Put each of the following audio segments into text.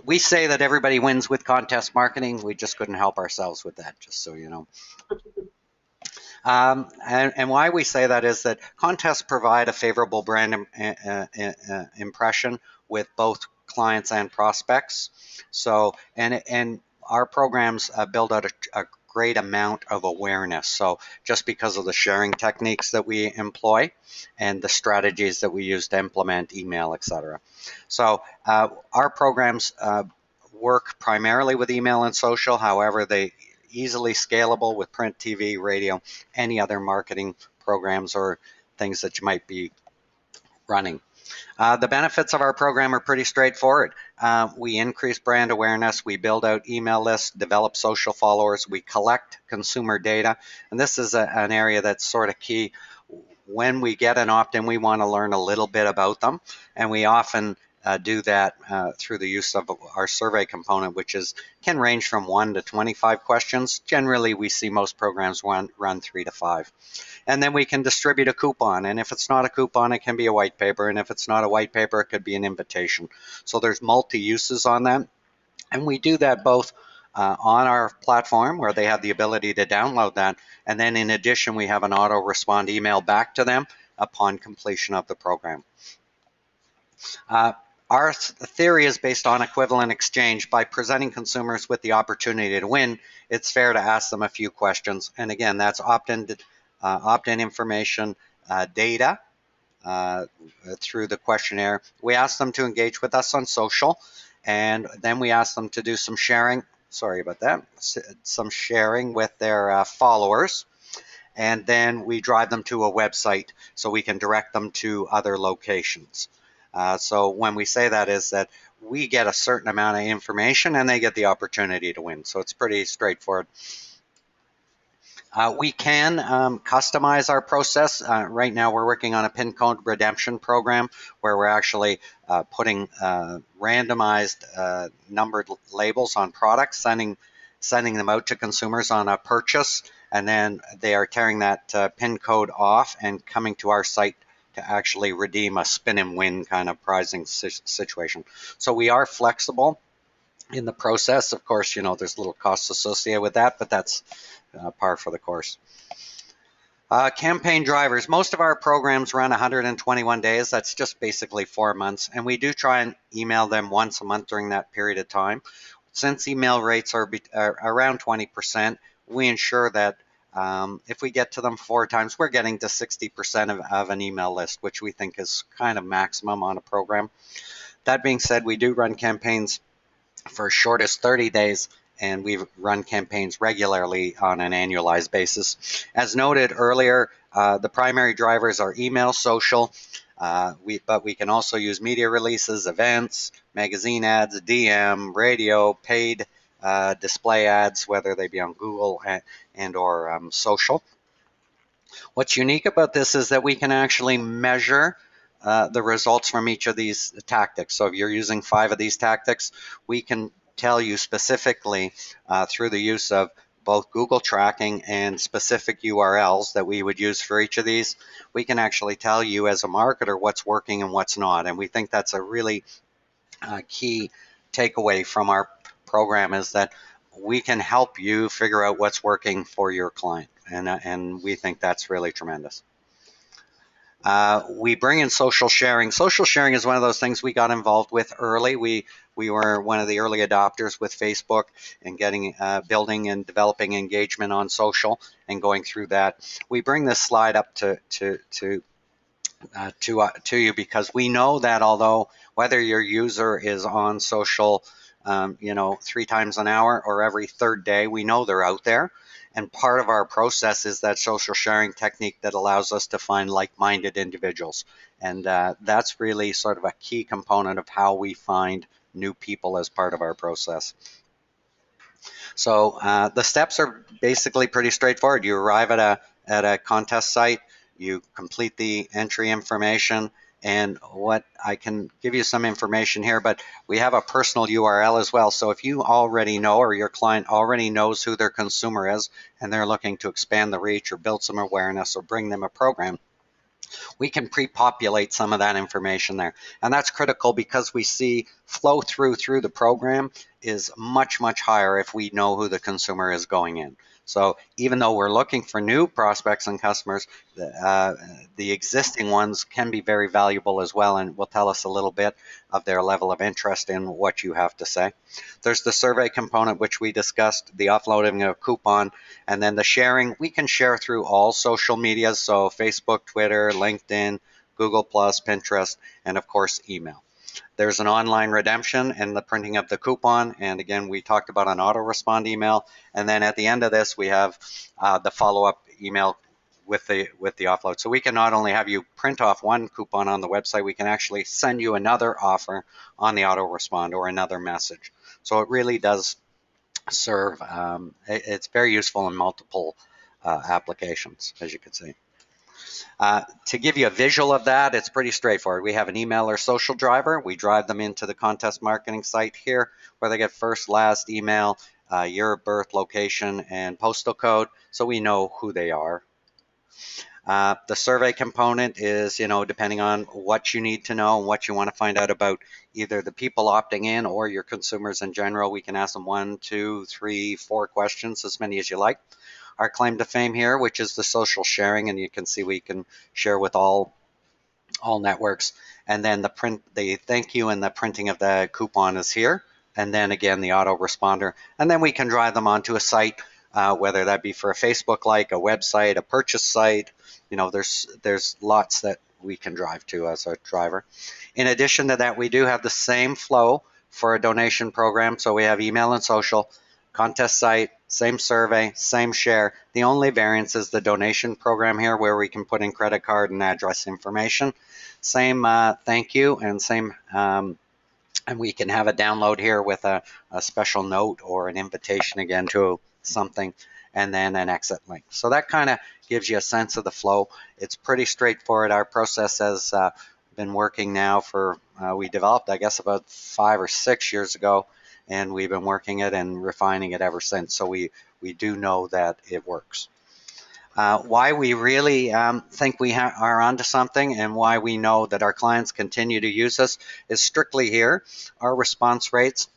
we say that everybody wins with contest marketing. We just couldn't help ourselves with that, just so you know. And why we say that is that contests provide a favorable brand impression with both clients and prospects. So, and our programs build out a great amount of awareness. So, just because of the sharing techniques that we employ and the strategies that we use to implement email, etc. So, our programs work primarily with email and social. However, they easily scalable with print, TV, radio, any other marketing programs or things that you might be running. The benefits of our program are pretty straightforward. We increase brand awareness, we build out email lists, develop social followers, we collect consumer data, and this is an area that's sort of key. When we get an opt-in, we want to learn a little bit about them, and we often do that through the use of our survey component, which can range from 1 to 25 questions. Generally, we see most programs run 3 to 5. And then we can distribute a coupon. And if it's not a coupon, it can be a white paper. And if it's not a white paper, it could be an invitation. So there's multi-uses on that. And we do that both on our platform where they have the ability to download that. And then in addition, we have an auto respond email back to them upon completion of the program. Our theory is based on equivalent exchange. By presenting consumers with the opportunity to win, it's fair to ask them a few questions. And again, that's opt-in information, data through the questionnaire. We ask them to engage with us on social, and then we ask them to do some sharing. Sorry about that. Some sharing with their followers. And then we drive them to a website so we can direct them to other locations. So when we say that is that we get a certain amount of information and they get the opportunity to win. So it's pretty straightforward. We can customize our process. Right now we're working on a pin code redemption program where we're actually putting randomized numbered labels on products, sending them out to consumers on a purchase, and then they are tearing that pin code off and coming to our site to actually redeem a spin and win kind of prizing situation. So we are flexible in the process. Of course, there's little costs associated with that, but that's par for the course. Campaign drivers. Most of our programs run 121 days. That's just basically 4 months. And we do try and email them once a month during that period of time. Since email rates are around 20%, we ensure that if we get to them 4 times, we're getting to 60% of an email list, which we think is kind of maximum on a program. That being said, we do run campaigns for as short as 30 days, and we run campaigns regularly on an annualized basis. As noted earlier, the primary drivers are email, social, but we can also use media releases, events, magazine ads, DM, radio, paid display ads, whether they be on Google and or social. What's unique about this is that we can actually measure the results from each of these tactics. So if you're using 5 of these tactics, we can tell you specifically through the use of both Google tracking and specific URLs that we would use for each of these. We can actually tell you as a marketer what's working and what's not. And we think that's a really key takeaway from our program, is that we can help you figure out what's working for your client. And we think that's really tremendous. We bring in social sharing. Social sharing is one of those things we got involved with early. We were one of the early adopters with Facebook and getting building and developing engagement on social and going through that. We bring this slide up to you because we know that although whether your user is on social 3 times an hour or every 3rd day, we know they're out there. And part of our process is that social sharing technique that allows us to find like-minded individuals. And that's really sort of a key component of how we find new people as part of our process. So the steps are basically pretty straightforward. You arrive at a contest site, you complete the entry information, and what I can give you some information here, but we have a personal URL as well. So if you already know, or your client already knows who their consumer is, and they're looking to expand the reach or build some awareness or bring them a program, we can pre-populate some of that information there. And that's critical because we see flow through the program is much, much higher if we know who the consumer is going in. So even though we're looking for new prospects and customers, the existing ones can be very valuable as well, and will tell us a little bit of their level of interest in what you have to say. There's the survey component, which we discussed, the uploading of a coupon, and then the sharing. We can share through all social medias, so Facebook, Twitter, LinkedIn, Google+, Pinterest, and of course email. There's an online redemption and the printing of the coupon. And again, we talked about an auto-respond email. And then at the end of this, we have the follow-up email with the offload. So we can not only have you print off one coupon on the website, we can actually send you another offer on the auto-respond or another message. So it really does serve, it's very useful in multiple applications, as you can see. To give you a visual of that, it's pretty straightforward. We have an email or social driver. We drive them into the contest marketing site here, where they get first, last, email, year of birth, location, and postal code, so we know who they are. The survey component is, depending on what you need to know and what you want to find out about either the people opting in or your consumers in general. We can ask them 1, 2, 3, 4 questions, as many as you like. Our claim to fame here, which is the social sharing, and you can see we can share with all networks. And then the thank you and the printing of the coupon is here. And then again, the autoresponder. And then we can drive them onto a site, whether that be for a Facebook like, a website, a purchase site. There's lots that we can drive to as a driver. In addition to that, we do have the same flow for a donation program. So we have email and social, contest site, same survey, same share. The only variance is the donation program here, where we can put in credit card and address information. Same thank you, and same, and we can have a download here with a special note or an invitation again to something, and then an exit link. So that kind of gives you a sense of the flow. It's pretty straightforward. Our process has been working now for, we developed, I guess, about 5 or 6 years ago, and we've been working it and refining it ever since. So we do know that it works. Why we really think we are onto something, and why we know that our clients continue to use us, is strictly here. Our response rates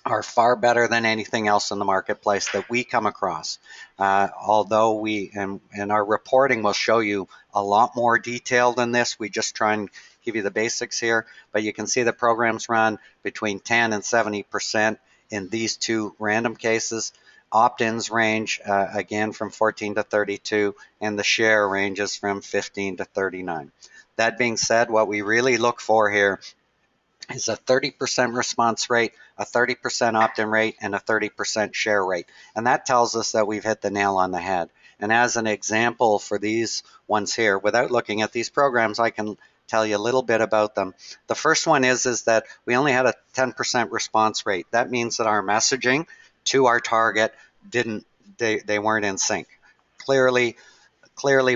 are far better than anything else in the marketplace that we come across. Although and our reporting will show you a lot more detail than this. We just try and give you the basics here, but you can see the programs run between 10 and 70% in these two random cases. Opt-ins range, again, from 14 to 32, and the share ranges from 15 to 39. That being said, what we really look for here is a 30% response rate, a 30% opt-in rate, and a 30% share rate. And that tells us that we've hit the nail on the head. And as an example for these ones here, without looking at these programs, I can tell you a little bit about them. The first one is that we only had a 10% response rate. That means that our messaging to our target they weren't in sync. Clearly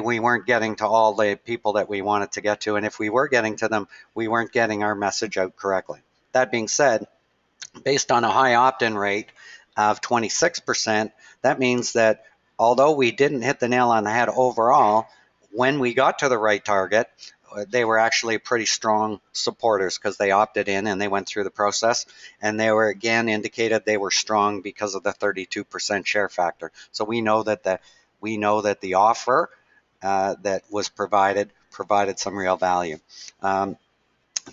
we weren't getting to all the people that we wanted to get to, and if we were getting to them, we weren't getting our message out correctly. That being said, based on a high opt-in rate of 26%, that means that although we didn't hit the nail on the head overall, when we got to the right target, they were actually pretty strong supporters because they opted in and they went through the process, and they were again indicated they were strong because of the 32% share factor. So we know that the offer that was provided some real value. The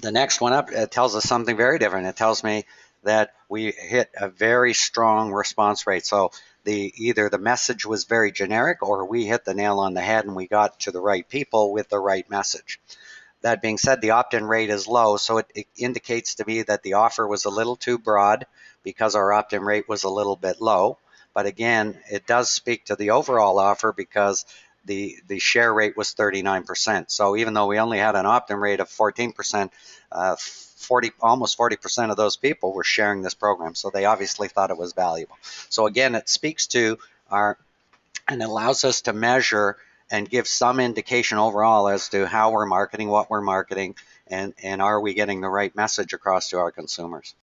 next one up, it tells us something very different. It tells me that we hit a very strong response rate. So either the message was very generic, or we hit the nail on the head and we got to the right people with the right message. That being said, the opt-in rate is low, so it indicates to me that the offer was a little too broad because our opt-in rate was a little bit low. But again, it does speak to the overall offer because the share rate was 39%. So even though we only had an opt-in rate of 14%, almost 40% of those people were sharing this program. So they obviously thought it was valuable. So again, it speaks to and allows us to measure and give some indication overall as to how we're marketing, what we're marketing, and are we getting the right message across to our consumers.